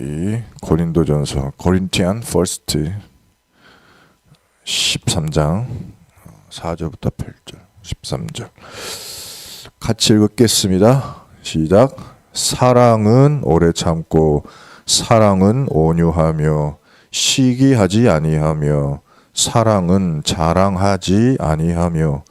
우리 고린도전서 Corinthian First 13장 4절부터 8절 13절 같이 읽겠습니다. 시작. 사랑은 오래 참고 사랑은 온유하며 시기하지 아니하며 사랑은 자랑하지 아니하며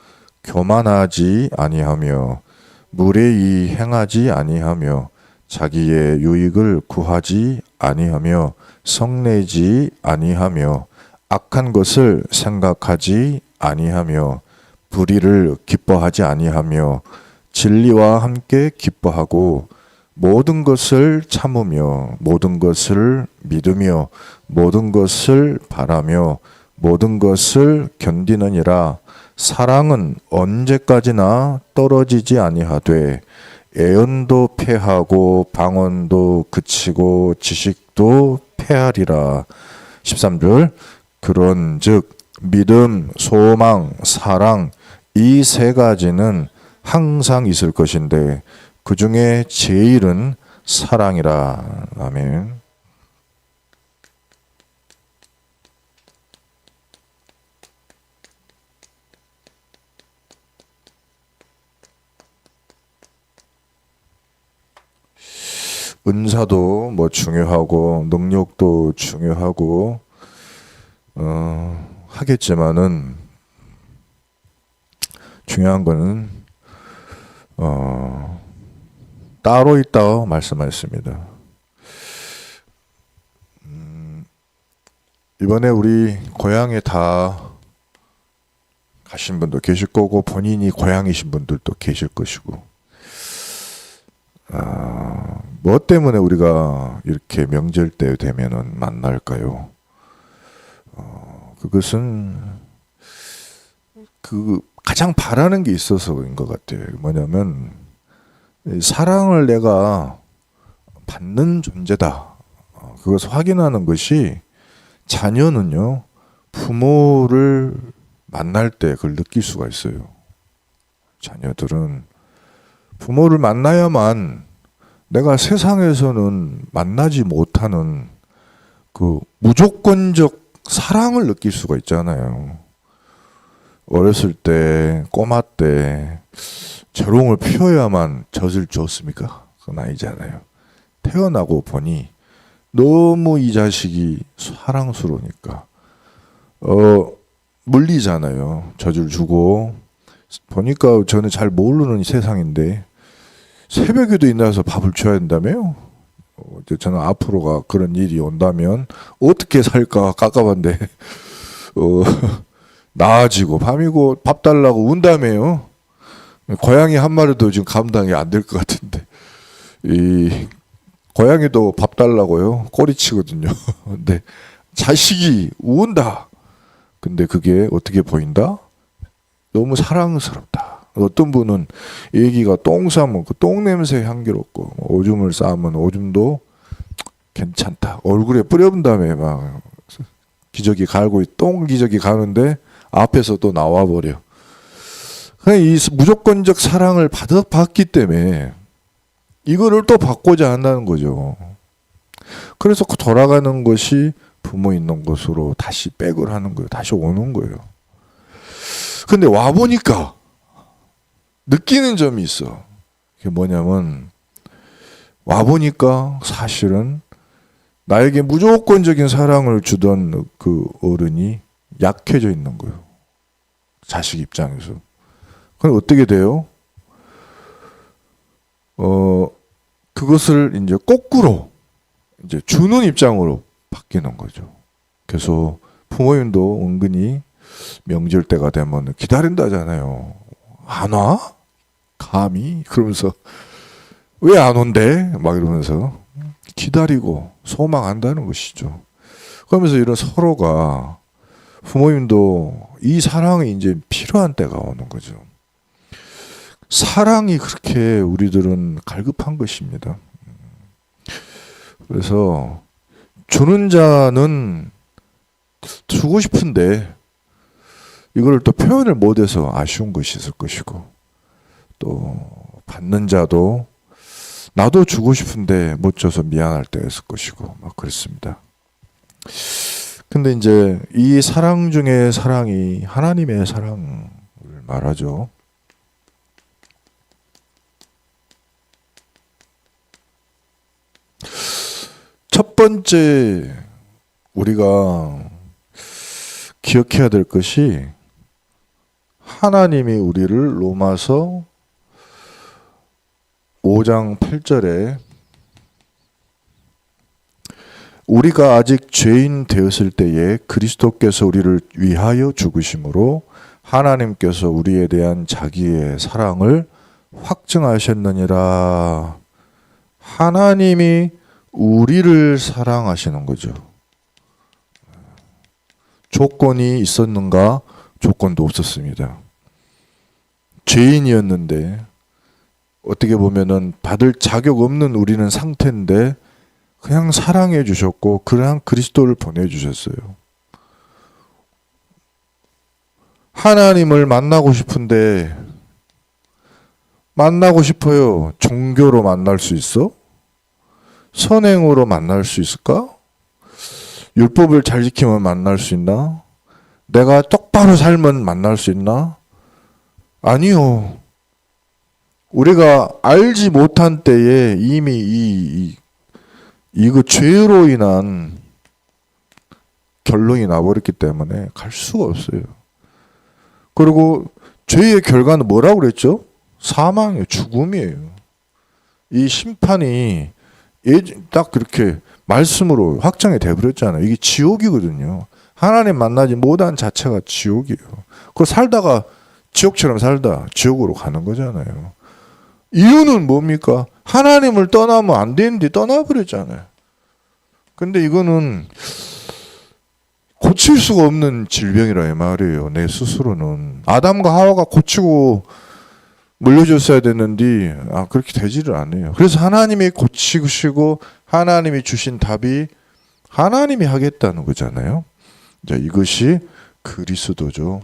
교만하지 아니하며 무례히 행하지 아니하며 자기의 유익을 구하지 아니하며 성내지 아니하며 악한 것을 생각하지 아니하며 불의를 기뻐하지 아니하며 진리와 함께 기뻐하고 모든 것을 참으며 모든 것을 믿으며 모든 것을 바라며 모든 것을 견디느니라. 사랑은 언제까지나 떨어지지 아니하되 애언도 패하고 방언도 그치고 지식도 패하리라. 13절 그런즉 믿음, 소망, 사랑 이 세 가지는 항상 있을 것인데 그 중에 제일은 사랑이라. 아멘. 은사도 뭐 중요하고 능력도 중요하고 하겠지만은 중요한 거는 따로 있다고 말씀하셨습니다. 이번에 우리 고향에 다 가신 분도 계실 거고 본인이 고향이신 분들도 계실 것이고 뭐 때문에 우리가 이렇게 명절 때 되면은 만날까요? 그것은 가장 바라는 게 있어서인 것 같아요. 뭐냐면 사랑을 내가 받는 존재다. 그것을 확인하는 것이 자녀는요 부모를 만날 때 그걸 느낄 수가 있어요. 자녀들은 부모를 만나야만 내가 세상에서는 만나지 못하는 그 무조건적 사랑을 느낄 수가 있잖아요. 어렸을 때, 꼬마 때 재롱을 피워야만 젖을 줬습니까? 그건 아니잖아요. 태어나고 보니 너무 이 자식이 사랑스러우니까 물리잖아요. 젖을 주고 보니까 저는 잘 모르는 세상인데 새벽에도 일어나서 밥을 줘야 된다며요. 저는 앞으로가 그런 일이 온다면 어떻게 살까 깝깝한데 나아지고 밤이고 밥 달라고 운다며요. 고양이 한 마리도 지금 감당이 안 될 것 같은데 이 고양이도 밥 달라고요 꼬리치거든요. 근데 자식이 운다. 근데 그게 어떻게 보인다? 너무 사랑스럽다. 어떤 분은 애기가 똥 싸면 그 똥 냄새 향기롭고 오줌을 싸면 오줌도 괜찮다. 얼굴에 뿌려본 다음에 막 기저귀 갈고 똥 기저귀 가는데 앞에서 또 나와버려. 이 무조건적 사랑을 받기 때문에 이거를 또 받고자 한다는 거죠. 그래서 돌아가는 것이 부모 있는 곳으로 다시 백을 하는 거예요. 다시 오는 거예요. 근데 와보니까 느끼는 점이 있어. 그게 뭐냐면 와보니까 사실은 나에게 무조건적인 사랑을 주던 그 어른이 약해져 있는 거예요. 자식 입장에서. 그럼 어떻게 돼요? 그것을 이제 거꾸로 이제 주는 입장으로 바뀌는 거죠. 그래서 부모님도 은근히 명절 때가 되면 기다린다잖아요. 안 와? 감히? 그러면서 왜 안 온대? 막 이러면서 기다리고 소망한다는 것이죠. 그러면서 이런 서로가 부모님도 이 사랑이 이제 필요한 때가 오는 거죠. 사랑이 그렇게 우리들은 갈급한 것입니다. 그래서 주는 자는 주고 싶은데 이걸 또 표현을 못해서 아쉬운 것이 있을 것이고 또 받는 자도 나도 주고 싶은데 못 줘서 미안할 때가 있을 것이고 막 그랬습니다. 근데 이제 이 사랑 중에 사랑이 하나님의 사랑을 말하죠. 첫 번째 우리가 기억해야 될 것이 하나님이 우리를 로마서 5장 8절에 우리가 아직 죄인 되었을 때에 그리스도께서 우리를 위하여 죽으심으로 하나님께서 우리에 대한 자기의 사랑을 확증하셨느니라. 하나님이 우리를 사랑하시는 거죠. 조건이 있었는가? 조건도 없었습니다. 죄인이었는데 어떻게 보면은 받을 자격 없는 우리는 상태인데 그냥 사랑해 주셨고 그냥 그리스도를 보내주셨어요. 하나님을 만나고 싶은데 만나고 싶어요. 종교로 만날 수 있어? 선행으로 만날 수 있을까? 율법을 잘 지키면 만날 수 있나? 내가 똑바로 살면 만날 수 있나? 아니요. 우리가 알지 못한 때에 이미 이거 죄로 인한 결론이 나버렸기 때문에 갈 수가 없어요. 그리고 죄의 결과는 뭐라고 그랬죠? 사망이에요. 죽음이에요. 이 심판이 딱 그렇게 말씀으로 확정이 돼버렸잖아요. 이게 지옥이거든요. 하나님 만나지 못한 자체가 지옥이에요. 그거 살다가 지옥처럼 살다 지옥으로 가는 거잖아요. 이유는 뭡니까? 하나님을 떠나면 안 되는데 떠나버렸잖아요. 근데 이거는 고칠 수가 없는 질병이라 이 말이에요. 내 스스로는. 아담과 하와가 고치고 물려줬어야 됐는데 그렇게 되지를 않아요. 그래서 하나님이 고치시고 하나님이 주신 답이 하나님이 하겠다는 거잖아요. 자, 이것이 그리스도죠.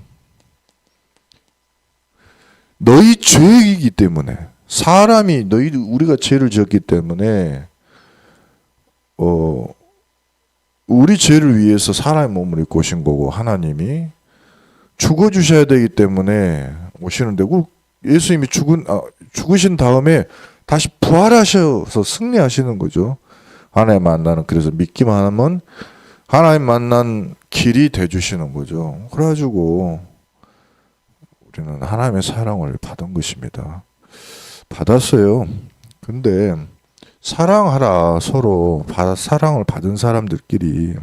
너희 죄이기 때문에 사람이 우리가 죄를 지었기 때문에 우리 죄를 위해서 사람의 몸을 입고 오신 거고 하나님이 죽어주셔야 되기 때문에 오시는데 예수님이 죽으신 다음에 다시 부활하셔서 승리하시는 거죠. 하나님 만나는 그래서 믿기만 하면 하나님 만난 길이 돼주시는 거죠. 그래가지고 우리는 하나님의 사랑을 받은 것입니다. 받았어요. 근데 사랑하라. 서로 사랑을 받은 사람들끼리.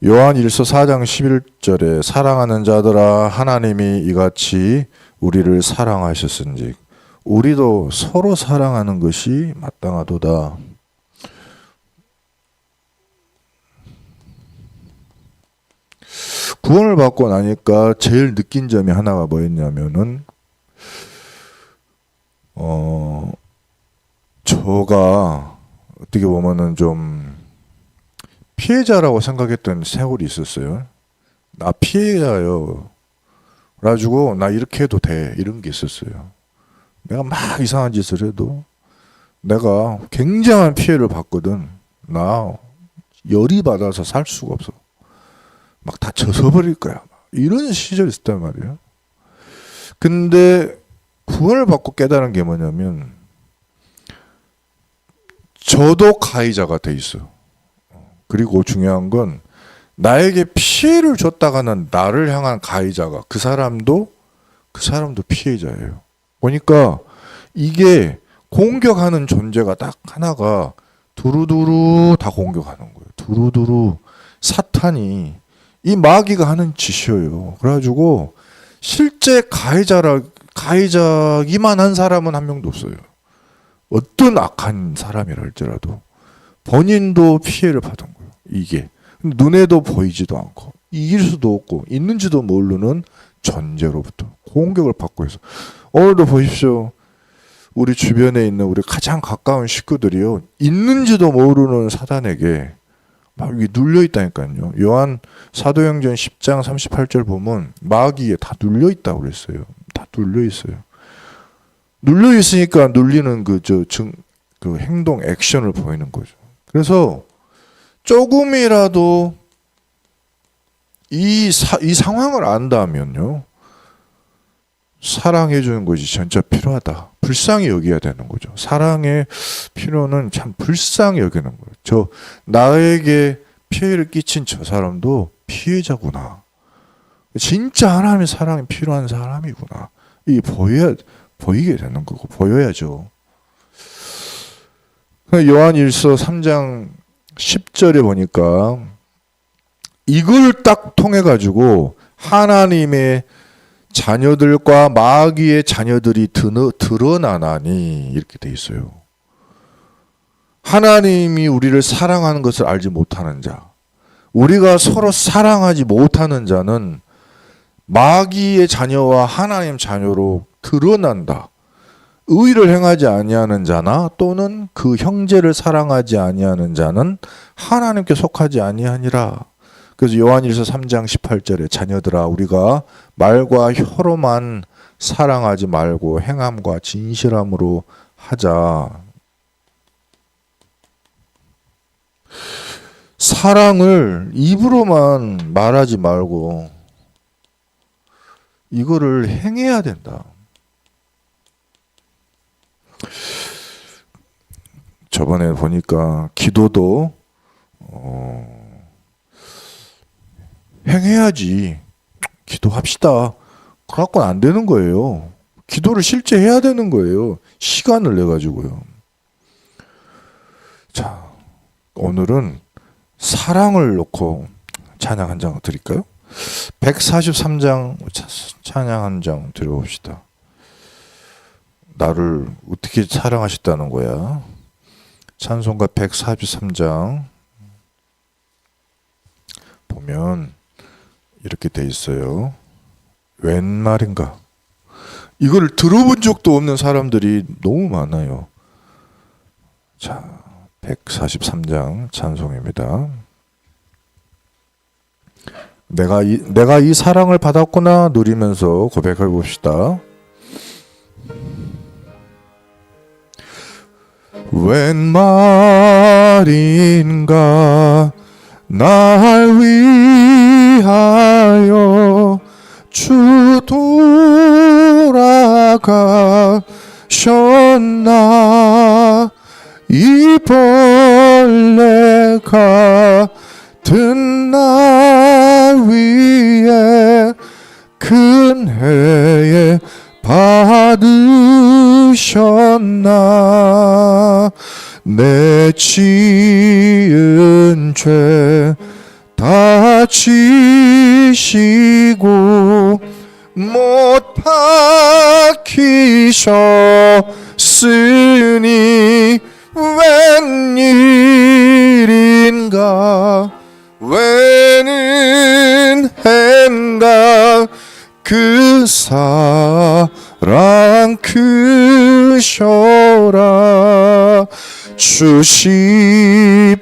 요한일서 4장 11절에 사랑하는 자들아 하나님이 이같이 우리를 사랑하셨은즉 우리도 서로 사랑하는 것이 마땅하도다. 구원을 받고 나니까 제일 느낀 점이 하나가 뭐였냐면은 저가 어떻게 보면은 좀 피해자라고 생각했던 세월이 있었어요. 나 피해자요. 그래가지고 나 이렇게 해도 돼. 이런 게 있었어요. 내가 막 이상한 짓을 해도 내가 굉장한 피해를 받거든. 나 열이 받아서 살 수가 없어. 막 다 젖어버릴 거야. 이런 시절이 있었단 말이에요. 근데 구원을 받고 깨달은 게 뭐냐면 저도 가해자가 돼 있어. 그리고 중요한 건 나에게 피해를 줬다가는 나를 향한 가해자가 그 사람도 피해자예요. 보니까 이게 공격하는 존재가 딱 하나가 두루두루 다 공격하는 거예요. 두루두루 사탄이 이 마귀가 하는 짓이에요. 그래가지고 실제 가해자기만 한 사람은 한 명도 없어요. 어떤 악한 사람이라 할지라도 본인도 피해를 받은 거예요. 이게 눈에도 보이지도 않고 이길 수도 없고 있는지도 모르는 존재로부터 공격을 받고 있어. 오늘도 보십시오. 우리 주변에 있는 우리 가장 가까운 식구들이요. 있는지도 모르는 사단에게 막 눌려 있다니까요. 요한 사도행전 10장 38절 보면 마귀에 다 눌려 있다고 그랬어요. 다 눌려 있어요. 눌려 있으니까 눌리는 그 행동 액션을 보이는 거죠. 그래서 조금이라도 이 상황을 안다면요, 사랑해 주는 것이 진짜 필요하다, 불쌍히 여겨야 되는 거죠. 사랑의 필요는 참 불쌍히 여기는 거예요. 저 나에게 피해를 끼친 저 사람도 피해자구나, 진짜 하나님의 사랑이 필요한 사람이구나, 이 보이게 되는 거고, 보여야죠. 요한일서 3장 10절에 보니까 이걸 딱 통해 가지고 하나님의 자녀들과 마귀의 자녀들이 드러나나니, 이렇게 돼 있어요. 하나님이 우리를 사랑하는 것을 알지 못하는 자, 우리가 서로 사랑하지 못하는 자는 마귀의 자녀와 하나님 자녀로 드러난다. 의를 행하지 아니하는 자나 또는 그 형제를 사랑하지 아니하는 자는 하나님께 속하지 아니하니라. 그래서 요한일서 3장 18절에 자녀들아, 우리가 말과 혀로만 사랑하지 말고 행함과 진실함으로 하자. 사랑을 입으로만 말하지 말고 이거를 행해야 된다. 저번에 보니까 기도도 행해야지, 기도합시다, 그래갖고는 안 되는 거예요. 기도를 실제 해야 되는 거예요. 시간을 내 가지고요. 자, 오늘은 사랑을 놓고 찬양 한 장 드릴까요? 143장 찬양 한 장 드려봅시다. 나를 어떻게 사랑하셨다는 거야? 찬송가 143장 보면 이렇게 돼 있어요. 웬 말인가? 이걸 들어본 적도 없는 사람들이 너무 많아요. 자, 143장 찬송입니다. 내가 이 사랑을 받았구나 누리면서 고백해 봅시다. 웬 말인가 날 위하여 주 돌아가셨나. 이 벌레가 든 날 위해 큰 해에 받으셨나. 내 지은 죄 다 지시고 못 박히셨으니 웬일인가 웬은 행가 그 사랑 크셔라. 주 십자가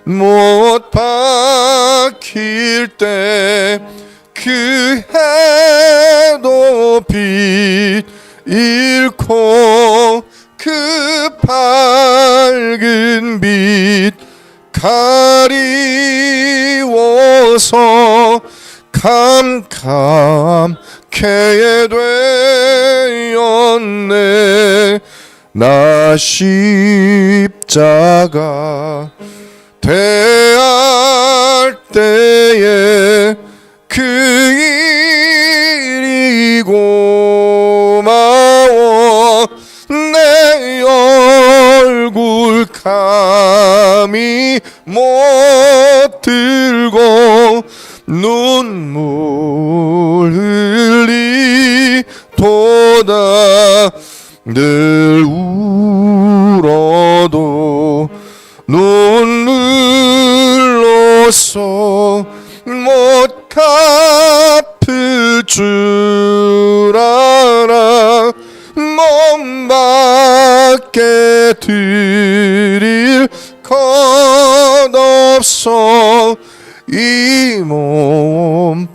못 박힐 때 그 해도 빛 잃고 그 밝은 빛 가리워서 캄캄케 되었네. 나 십자가 대할 때에 그 일이 고마워. 내 얼굴 감히 못 들고 눈물 흘리도다. 늘 울어도 눈물로써 못 갚을 줄 알아. 몸밖에 드릴 것 없어 이 몸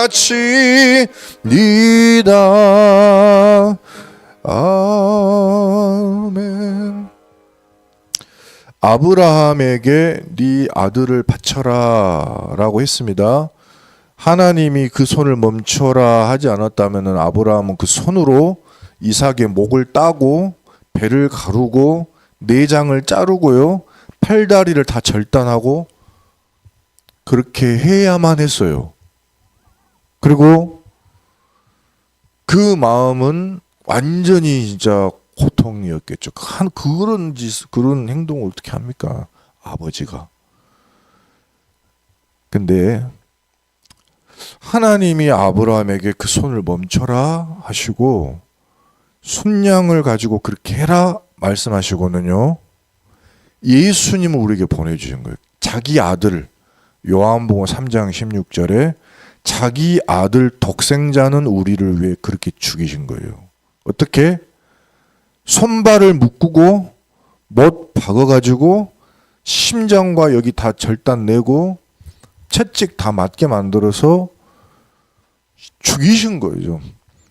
바치니다. 아멘. 아브라함에게 네 아들을 바쳐라 라고 했습니다. 하나님이 그 손을 멈춰라 하지 않았다면 아브라함은 그 손으로 이삭의 목을 따고 배를 가르고 내장을 자르고요, 팔다리를 다 절단하고 그렇게 해야만 했어요. 그리고 그 마음은 완전히 진짜 고통이었겠죠. 그런 행동을 어떻게 합니까? 아버지가. 근데 하나님이 아브라함에게 그 손을 멈춰라 하시고 순양을 가지고 그렇게 해라 말씀하시고는요, 예수님을 우리에게 보내주신 거예요. 자기 아들, 요한복음 3장 16절에 자기 아들 독생자는 우리를 위해 그렇게 죽이신 거예요. 어떻게? 손발을 묶고 못 박아가지고 심장과 여기 다 절단내고 채찍 다 맞게 만들어서 죽이신 거죠.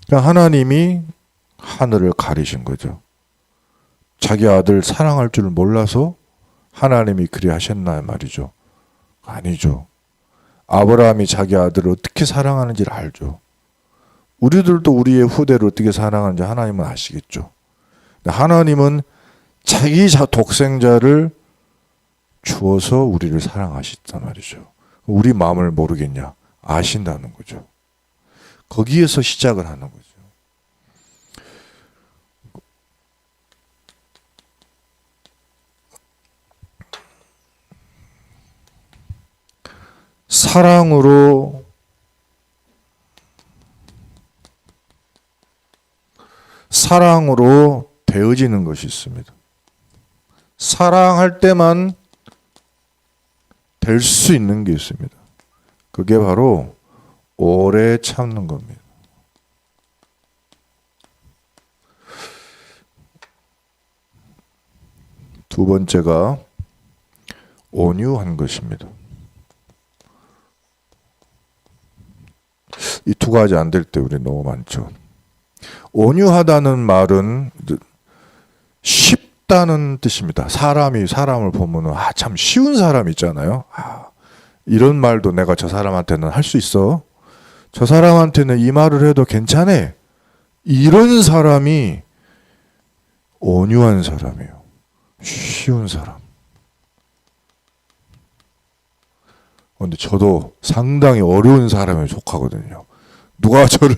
그러니까 하나님이 하늘을 가리신 거죠. 자기 아들 사랑할 줄 몰라서 하나님이 그리 하셨나 말이죠. 아니죠. 아브라함이 자기 아들을 어떻게 사랑하는지를 알죠. 우리들도 우리의 후대를 어떻게 사랑하는지 하나님은 아시겠죠. 하나님은 자기 독생자를 주어서 우리를 사랑하셨단 말이죠. 우리 마음을 모르겠냐? 아신다는 거죠. 거기에서 시작을 하는 거죠. 사랑으로 되어지는 것이 있습니다. 사랑할 때만 될 수 있는 게 있습니다. 그게 바로 오래 참는 겁니다. 두 번째가 온유한 것입니다. 이 두 가지 안 될 때 우리 너무 많죠. 온유하다는 말은 쉽다는 뜻입니다. 사람이 사람을 보면은 참 쉬운 사람 있잖아요. 이런 말도 내가 저 사람한테는 할 수 있어. 저 사람한테는 이 말을 해도 괜찮아. 이런 사람이 온유한 사람이에요. 쉬운 사람. 근데 저도 상당히 어려운 사람에 속하거든요. 누가 저를,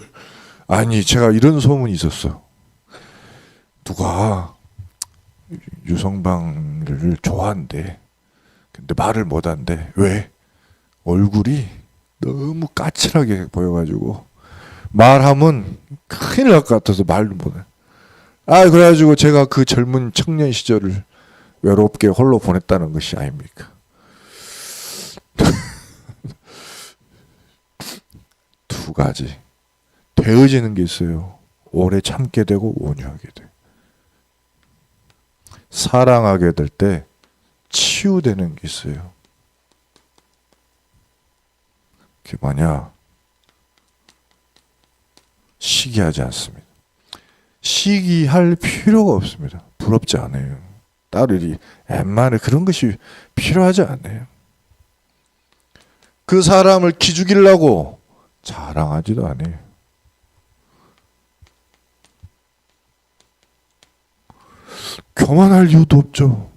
아니 제가 이런 소문이 있었어요. 누가 유성방을 좋아한대. 근데 말을 못한대. 왜? 얼굴이 너무 까칠하게 보여가지고 말하면 큰일 날 것 같아서 말도 못해. 그래가지고 제가 그 젊은 청년 시절을 외롭게 홀로 보냈다는 것이 아닙니까? 두 가지 되어지는 게 있어요. 오래 참게 되고 온유하게 돼. 사랑하게 될 때 치유되는 게 있어요. 그게 뭐냐? 시기하지 않습니다. 시기할 필요가 없습니다. 부럽지 않아요. 딸이 웬만해 그런 것이 필요하지 않아요. 그 사람을 기죽이려고 자랑하지도 않아요. 교만할 이유도 없죠.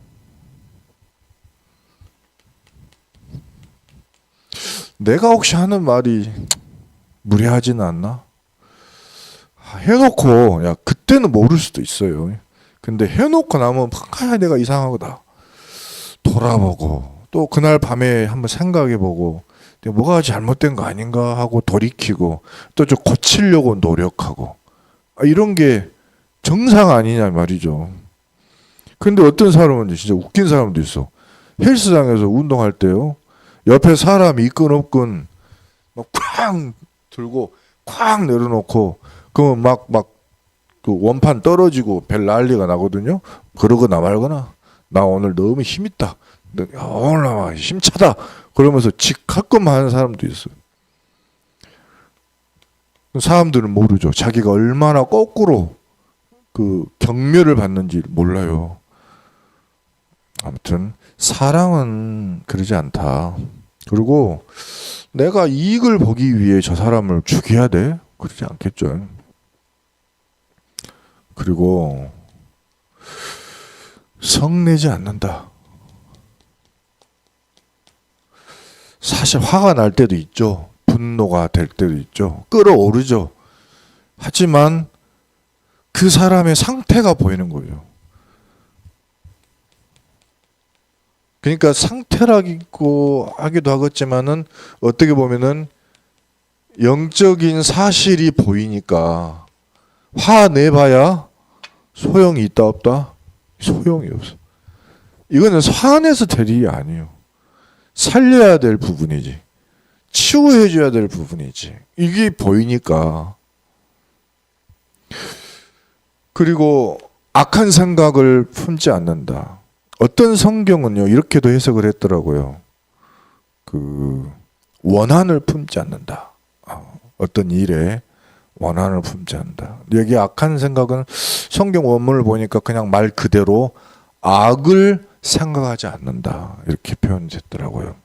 내가 혹시 하는 말이 무례하지는 않나? 해놓고 그때는 모를 수도 있어요. 근데 해놓고 나면 내가 이상하다 돌아보고 또 그날 밤에 한번 생각해보고 뭐가 잘못된 거 아닌가 하고 돌이키고 또 좀 고치려고 노력하고 이런 게 정상 아니냐 말이죠. 근데 어떤 사람은 진짜 웃긴 사람도 있어. 헬스장에서 운동할 때요, 옆에 사람이 있건 없건 막 쾅 들고 쾅 내려놓고 그러면 그 원판 떨어지고 별 난리가 나거든요. 그러거나 말거나 나 오늘 너무 힘있다, 오늘 힘차다 그러면서 직 가끔 하는 사람도 있어요. 사람들은 모르죠. 자기가 얼마나 거꾸로 그 경멸을 받는지 몰라요. 아무튼 사랑은 그러지 않다. 그리고 내가 이익을 보기 위해 저 사람을 죽여야 돼? 그러지 않겠죠. 그리고 성내지 않는다. 사실 화가 날 때도 있죠. 분노가 될 때도 있죠. 끌어오르죠. 하지만 그 사람의 상태가 보이는 거예요. 그러니까 상태라고 하기도 하겠지만은 어떻게 보면은 영적인 사실이 보이니까 화내봐야 소용이 있다 없다? 소용이 없어. 이거는 화내서 될 일이 아니에요. 살려야 될 부분이지. 치유해줘야 될 부분이지. 이게 보이니까. 그리고 악한 생각을 품지 않는다. 어떤 성경은요 이렇게도 해석을 했더라고요. 그 원한을 품지 않는다. 어떤 일에 원한을 품지 않는다. 여기 악한 생각은 성경 원문을 보니까 그냥 말 그대로 악을 생각하지 않는다. 이렇게 표현됐더라고요.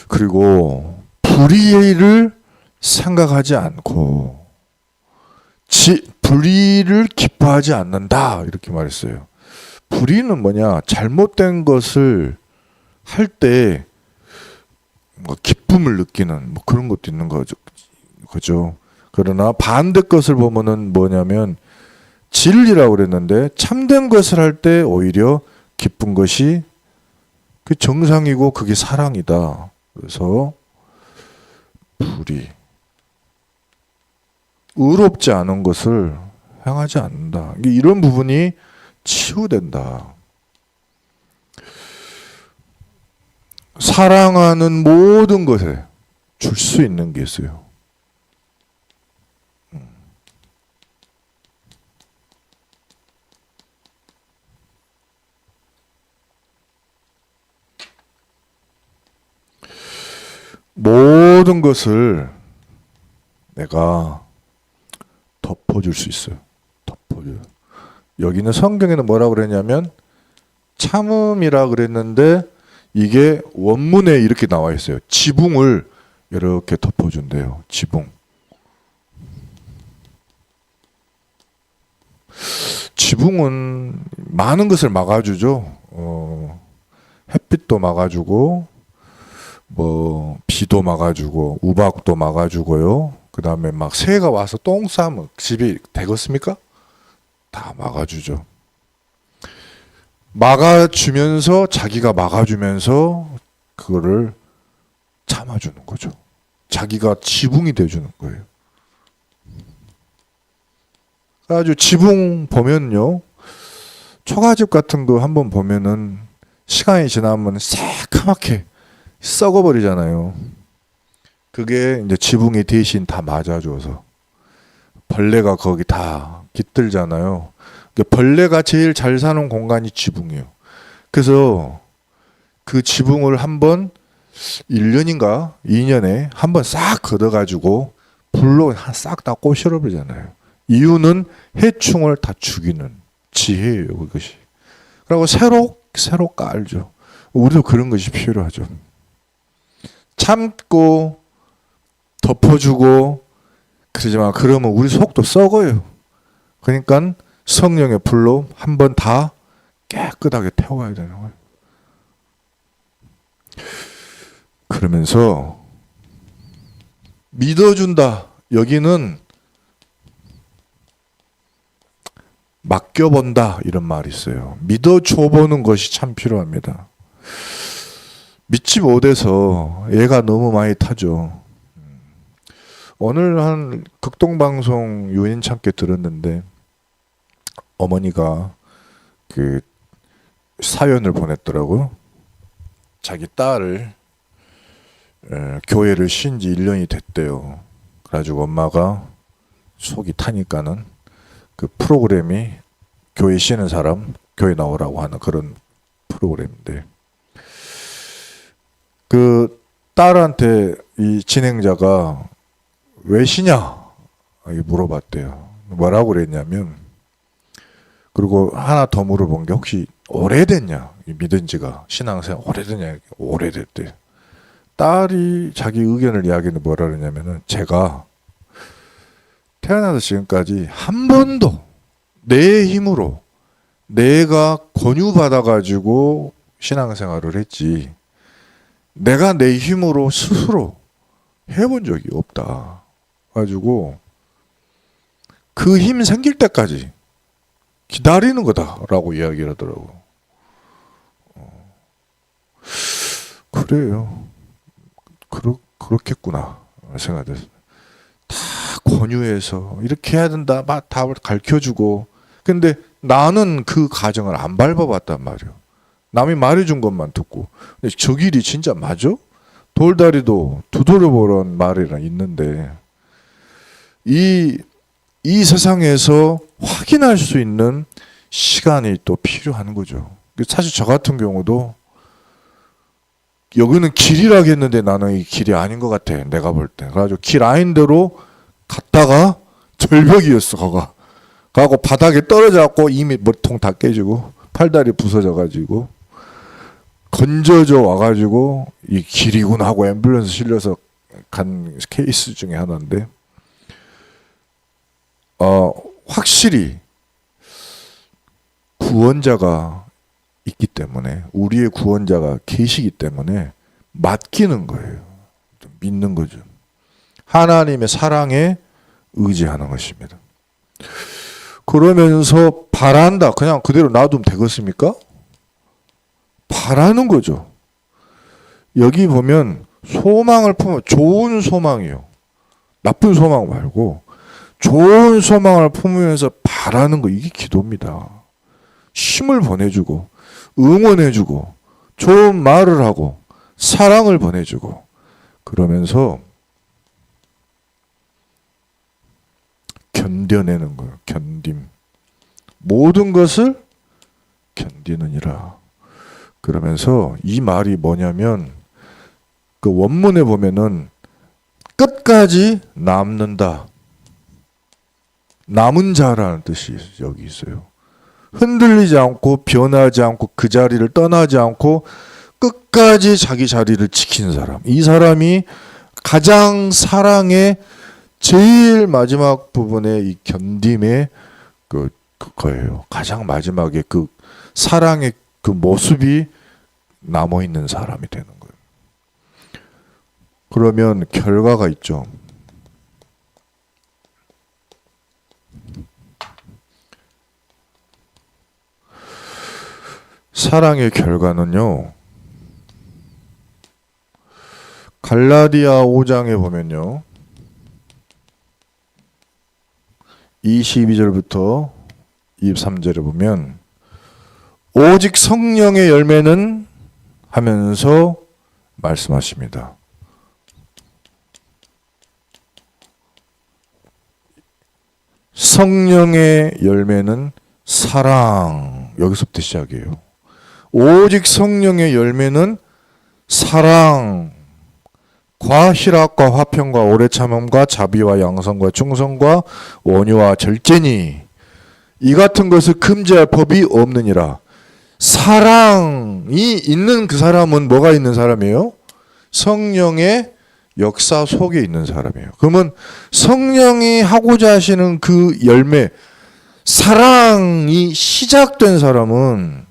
그리고 불의를 생각하지 않고 불의를 기뻐하지 않는다. 이렇게 말했어요. 불의는 뭐냐? 잘못된 것을 할 때 뭐 기쁨을 느끼는 뭐 그런 것도 있는 거죠. 그러나 반대 것을 보면은 뭐냐면 진리라고 그랬는데 참된 것을 할 때 오히려 기쁜 것이 그 정상이고 그게 사랑이다. 그래서 불의, 의롭지 않은 것을 행하지 않는다. 이런 부분이 치유된다. 사랑하는 모든 것에 줄 수 있는 게 있어요. 모든 것을 내가 덮어줄 수 있어요. 덮어줘요. 여기는 성경에는 뭐라고 그랬냐면 참음이라 그랬는데 이게 원문에 이렇게 나와 있어요. 지붕을 이렇게 덮어준대요. 지붕. 지붕은 많은 것을 막아주죠. 햇빛도 막아주고 뭐 비도 막아주고 우박도 막아주고요. 그 다음에 막 새가 와서 똥 싸면 집이 되겠습니까? 다 막아주죠. 막아주면서 자기가 막아주면서 그거를 참아주는 거죠. 자기가 지붕이 돼주는 거예요. 아주 지붕 보면요, 초가집 같은 거 한번 보면은 시간이 지나면 새카맣게 썩어버리잖아요. 그게 이제 지붕이 대신 다 맞아줘서 벌레가 거기 다 깃들잖아요. 벌레가 제일 잘 사는 공간이 지붕이에요. 그래서 그 지붕을 한번 1년인가 2년에 한번 싹 걷어가지고 불로 싹 다 꼬셔버리잖아요. 이유는 해충을 다 죽이는 지혜예요, 그것이. 그리고 새로 깔죠. 우리도 그런 것이 필요하죠. 참고 덮어주고 그러지만 그러면 우리 속도 썩어요. 그러니까 성령의 불로 한번 다 깨끗하게 태워야 되는 거예요. 그러면서 믿어준다. 여기는 맡겨본다 이런 말이 있어요. 믿어줘보는 것이 참 필요합니다. 믿지 못해서 얘가 너무 많이 타죠. 오늘 한 극동방송 유인참께 들었는데 어머니가 그 사연을 보냈더라고요. 자기 딸을 교회를 쉰 지 1년이 됐대요. 그래가지고 엄마가 속이 타니까는 그 프로그램이 교회 쉬는 사람 교회 나오라고 하는 그런 프로그램인데 그 딸한테 이 진행자가 왜 쉬냐 이렇게 물어봤대요. 뭐라고 그랬냐면, 그리고 하나 더 물어본 게 혹시 오래됐냐, 믿은 지가 신앙생활 오래됐냐. 오래됐대. 딸이 자기 의견을 이야기하는데 뭐라 그러냐면은, 제가 태어나서 지금까지 한 번도 내 힘으로 내가 권유받아가지고 신앙생활을 했지, 내가 내 힘으로 스스로 해본 적이 없다. 가지고 그 힘 생길 때까지 기다리는 거다라고 이야기를 하더라고. 그래요. 그렇겠구나 생각했어요. 다 권유해서 이렇게 해야 된다, 막 다 가르쳐주고. 근데 나는 그 과정을 안 밟아봤단 말이에요. 남이 말해준 것만 듣고. 근데 저 길이 진짜 맞아? 돌다리도 두드려보란 말이라 있는데, 이 세상에서 확인할 수 있는 시간이 또 필요한 거죠. 사실 저 같은 경우도 여기는 길이라고 했는데 나는 이 길이 아닌 것 같아, 내가 볼 때. 그래가지고 길 아닌 대로 갔다가 절벽이었어. 가고 바닥에 떨어져갖고 이미 머리통 다 깨지고 팔다리 부서져가지고 건져져 와가지고 이 길이구나 하고 앰뷸런스 실려서 간 케이스 중에 하나인데, 확실히 구원자가 있기 때문에, 우리의 구원자가 계시기 때문에 맡기는 거예요. 좀 믿는 거죠. 하나님의 사랑에 의지하는 것입니다. 그러면서 바란다. 그냥 그대로 놔두면 되겠습니까? 바라는 거죠. 여기 보면 소망을 품어, 좋은 소망이요. 나쁜 소망 말고 좋은 소망을 품으면서 바라는 거, 이게 기도입니다. 힘을 보내주고 응원해주고 좋은 말을 하고 사랑을 보내주고, 그러면서 견뎌내는 거예요. 견딤. 모든 것을 견디느니라. 그러면서 이 말이 뭐냐면, 그 원문에 보면은 끝까지 남는다, 남은 자라는 뜻이 여기 있어요. 흔들리지 않고 변하지 않고 그 자리를 떠나지 않고 끝까지 자기 자리를 지킨 사람, 이 사람이 가장 사랑의 제일 마지막 부분에 이 견딤의 그거예요. 가장 마지막에 그 사랑의 그 모습이 남아 있는 사람이 되는 거예요. 그러면 결과가 있죠. 사랑의 결과는요, 갈라디아 5장에 보면요, 22절부터 23절에 보면 오직 성령의 열매는 하면서 말씀하십니다. 성령의 열매는 사랑, 여기서부터 시작이에요. 오직 성령의 열매는 사랑, 희락과 화평과 오래 참음과 자비와 양선과 충성과 온유와 절제니 이 같은 것을 금지할 법이 없느니라. 사랑이 있는 그 사람은 뭐가 있는 사람이에요? 성령의 역사 속에 있는 사람이에요. 그러면 성령이 하고자 하시는 그 열매, 사랑이 시작된 사람은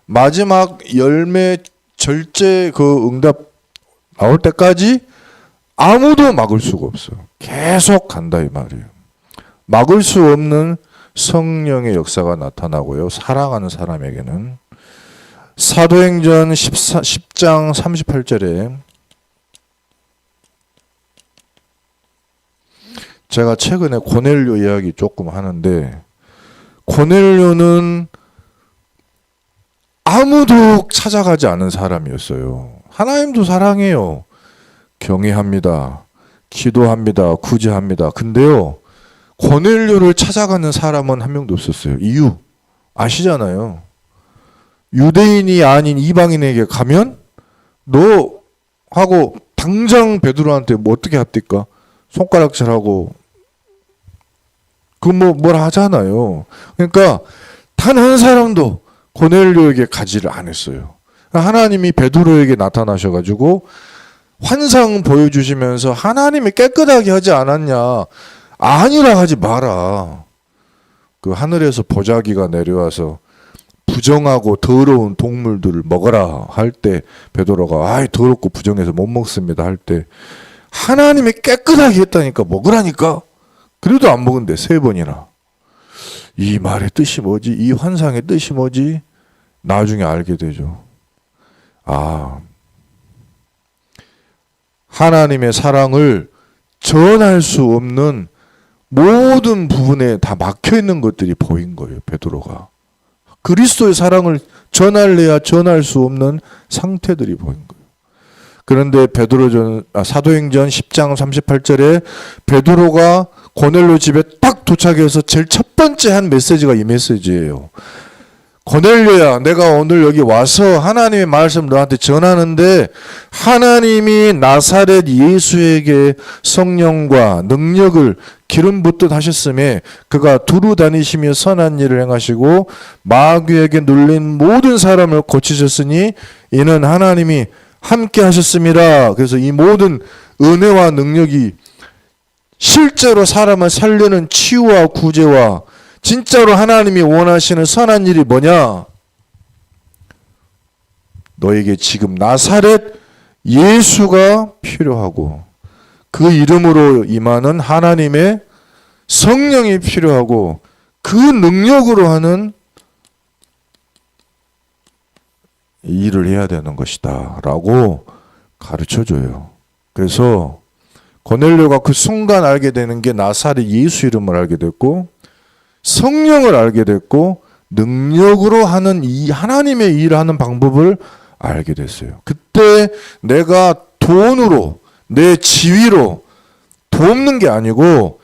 마지막 열매 절제 그 응답 나올 때까지 아무도 막을 수가 없어요. 계속 간다 이 말이에요. 막을 수 없는 성령의 역사가 나타나고요. 사랑하는 사람에게는. 사도행전 10장 38절에 제가 최근에 고넬료 이야기 조금 하는데, 고넬료는 아무도 찾아가지 않은 사람이었어요. 하나님도 사랑해요. 경외합니다. 기도합니다. 구제합니다. 근데요, 고넬료를 찾아가는 사람은 한 명도 없었어요. 이유 아시잖아요. 유대인이 아닌 이방인에게 가면 너 하고 당장 베드로한테 뭐 어떻게 합니까? 손가락질하고 그 뭐라 하잖아요. 그러니까 단 한 사람도 고넬료에게 가지를 안 했어요. 하나님이 베드로에게 나타나셔가지고 환상 보여주시면서 하나님이 깨끗하게 하지 않았냐? 아니라 하지 마라. 그 하늘에서 보자기가 내려와서 부정하고 더러운 동물들을 먹어라 할 때 베드로가 아이 더럽고 부정해서 못 먹습니다 할 때 하나님이 깨끗하게 했다니까 먹으라니까. 그래도 안 먹은데 3번이나. 이 말의 뜻이 뭐지? 이 환상의 뜻이 뭐지? 나중에 알게 되죠. 아, 하나님의 사랑을 전할 수 없는 모든 부분에 다 막혀 있는 것들이 보인 거예요, 베드로가. 그리스도의 사랑을 전할래야 전할 수 없는 상태들이 보인 거예요. 그런데 사도행전 10장 38절에 베드로가 고넬료 집에 딱 도착해서 제일 첫 번째 한 메시지가 이 메시지예요. 고넬료야, 내가 오늘 여기 와서 하나님의 말씀 너한테 전하는데 하나님이 나사렛 예수에게 성령과 능력을 기름 붓듯 하셨음에 그가 두루 다니시며 선한 일을 행하시고 마귀에게 눌린 모든 사람을 고치셨으니 이는 하나님이 함께 하셨습니다. 그래서 이 모든 은혜와 능력이 실제로 사람을 살리는 치유와 구제와 진짜로 하나님이 원하시는 선한 일이 뭐냐? 너에게 지금 나사렛 예수가 필요하고 그 이름으로 임하는 하나님의 성령이 필요하고 그 능력으로 하는 일을 해야 되는 것이다 라고 가르쳐줘요. 그래서 고넬료가 그 순간 알게 되는 게 나사렛 예수 이름을 알게 됐고 성령을 알게 됐고 능력으로 하는 이 하나님의 일을 하는 방법을 알게 됐어요. 그때 내가 돈으로 내 지위로 돕는 게 아니고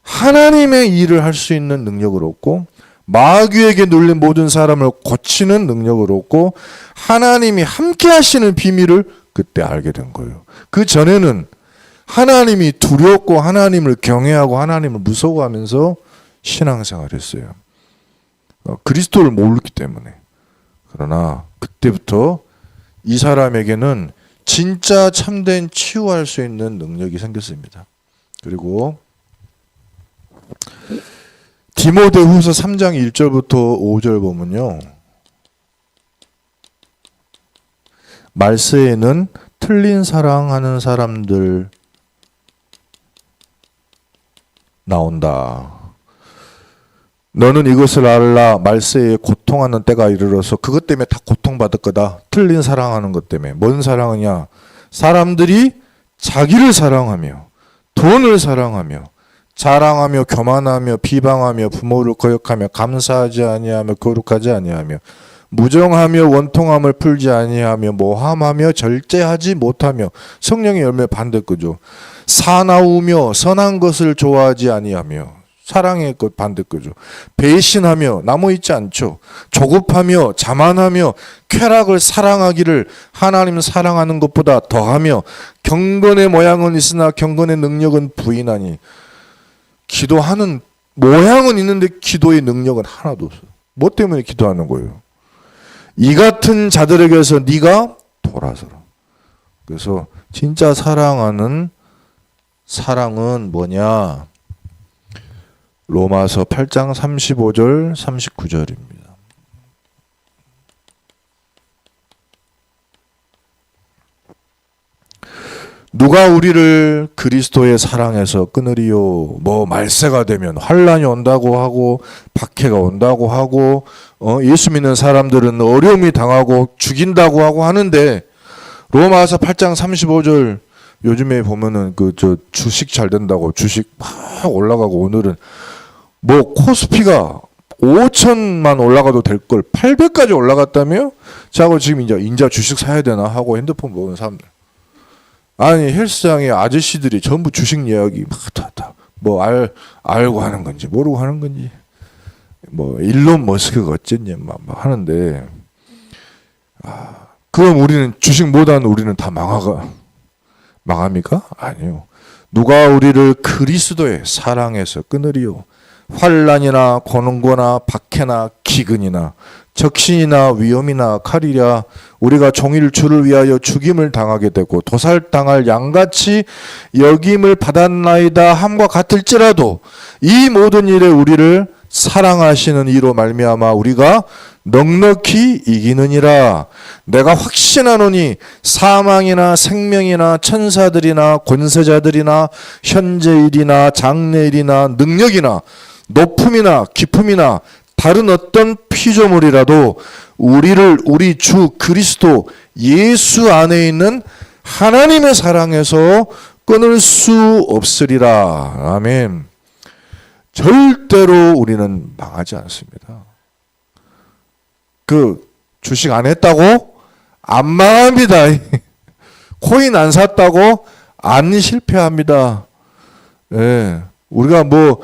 하나님의 일을 할 수 있는 능력을 얻고 마귀에게 눌린 모든 사람을 고치는 능력을 얻고 하나님이 함께 하시는 비밀을 그때 알게 된 거예요. 그 전에는 하나님이 두렵고 하나님을 경외하고 하나님을 무서워하면서 신앙생활을 했어요. 그리스도를 모르기 때문에. 그러나 그때부터 이 사람에게는 진짜 참된 치유할 수 있는 능력이 생겼습니다. 그리고 디모데후서 3장 1절부터 5절 보면요. 말세에는 틀린 사랑하는 사람들 나온다. 너는 이것을 알라. 말세에 고통하는 때가 이르러서 그것 때문에 다 고통받을 거다. 틀린 사랑하는 것 때문에. 뭔 사랑이냐? 사람들이 자기를 사랑하며 돈을 사랑하며 자랑하며 교만하며 비방하며 부모를 거역하며 감사하지 아니하며 거룩하지 아니하며 무정하며 원통함을 풀지 아니하며 모함하며 절제하지 못하며 성령의 열매 반대거죠. 사나우며 선한 것을 좋아하지 아니하며 사랑의 것 반대거죠. 배신하며 나무 있지 않죠. 조급하며 자만하며 쾌락을 사랑하기를 하나님 사랑하는 것보다 더하며 경건의 모양은 있으나 경건의 능력은 부인하니. 기도하는 모양은 있는데 기도의 능력은 하나도 없어요. 뭐 때문에 기도하는 거예요? 이 같은 자들에게서 네가 돌아서라. 그래서 진짜 사랑하는 사랑은 뭐냐? 로마서 8장 35절 39절입니다. 누가 우리를 그리스도의 사랑에서 끊으리요? 뭐 말세가 되면 환란이 온다고 하고 박해가 온다고 하고 예수 믿는 사람들은 어려움이 당하고 죽인다고 하고 하는데 로마서 8장 35절 요즘에 보면은 주식 잘 된다고 주식 막 올라가고 오늘은 뭐 코스피가 5천만 올라가도 될 걸 800까지 올라갔다며? 자고 지금 인자 주식 사야 되나 하고 핸드폰 보는 사람들. 아니 헬스장에 아저씨들이 전부 주식 이야기 뭐 알고 하는 건지 모르고 하는 건지 뭐 일론 머스크가 어쨌냐 막 하는데 그럼 우리는 주식 못한 우리는 다 망합니까? 아니요. 누가 우리를 그리스도의 사랑에서 끊으리요? 환난이나 고난거나 박해나 기근이나 적신이나 위험이나 칼이랴 우리가 종일 주를 위하여 죽임을 당하게 되고 도살당할 양같이 여김을 받았나이다 함과 같을지라도 이 모든 일에 우리를 사랑하시는 이로 말미암아 우리가 넉넉히 이기느니라. 내가 확신하노니 사망이나 생명이나 천사들이나 권세자들이나 현재일이나 장래일이나 능력이나 높음이나 깊음이나 다른 어떤 피조물이라도 우리 주 그리스도 예수 안에 있는 하나님의 사랑에서 끊을 수 없으리라. 아멘. 절대로 우리는 망하지 않습니다. 그 주식 안 했다고 안 망합니다. 코인 안 샀다고 안 실패합니다. 예. 우리가 뭐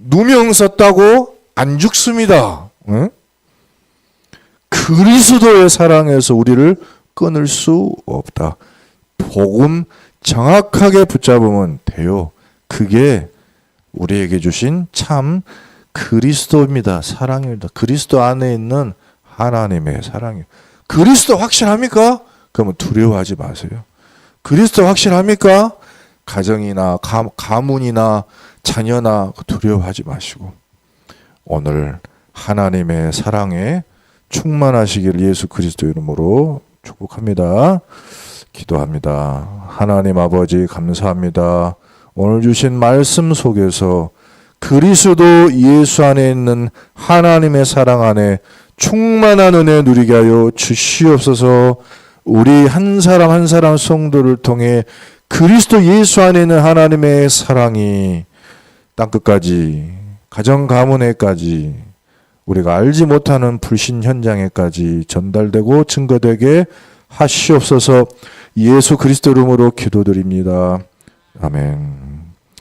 누명 썼다고 안 죽습니다. 예? 그리스도의 사랑에서 우리를 끊을 수 없다. 복음 정확하게 붙잡으면 돼요. 그게 우리에게 주신 참 그리스도입니다. 사랑입니다. 그리스도 안에 있는 하나님의 사랑이에요. 그리스도 확실합니까? 그러면 두려워하지 마세요. 그리스도 확실합니까? 가정이나 가문이나 자녀나 두려워하지 마시고 오늘 하나님의 사랑에 충만하시길 예수 그리스도 이름으로 축복합니다. 기도합니다. 하나님 아버지 감사합니다. 오늘 주신 말씀 속에서 그리스도 예수 안에 있는 하나님의 사랑 안에 충만한 은혜 누리게 하여 주시옵소서. 우리 한 사람 한 사람 성도를 통해 그리스도 예수 안에 있는 하나님의 사랑이 땅끝까지 가정 가문에까지 우리가 알지 못하는 불신 현장에까지 전달되고 증거되게 하시옵소서. 예수 그리스도 이름으로 기도드립니다. 아멘.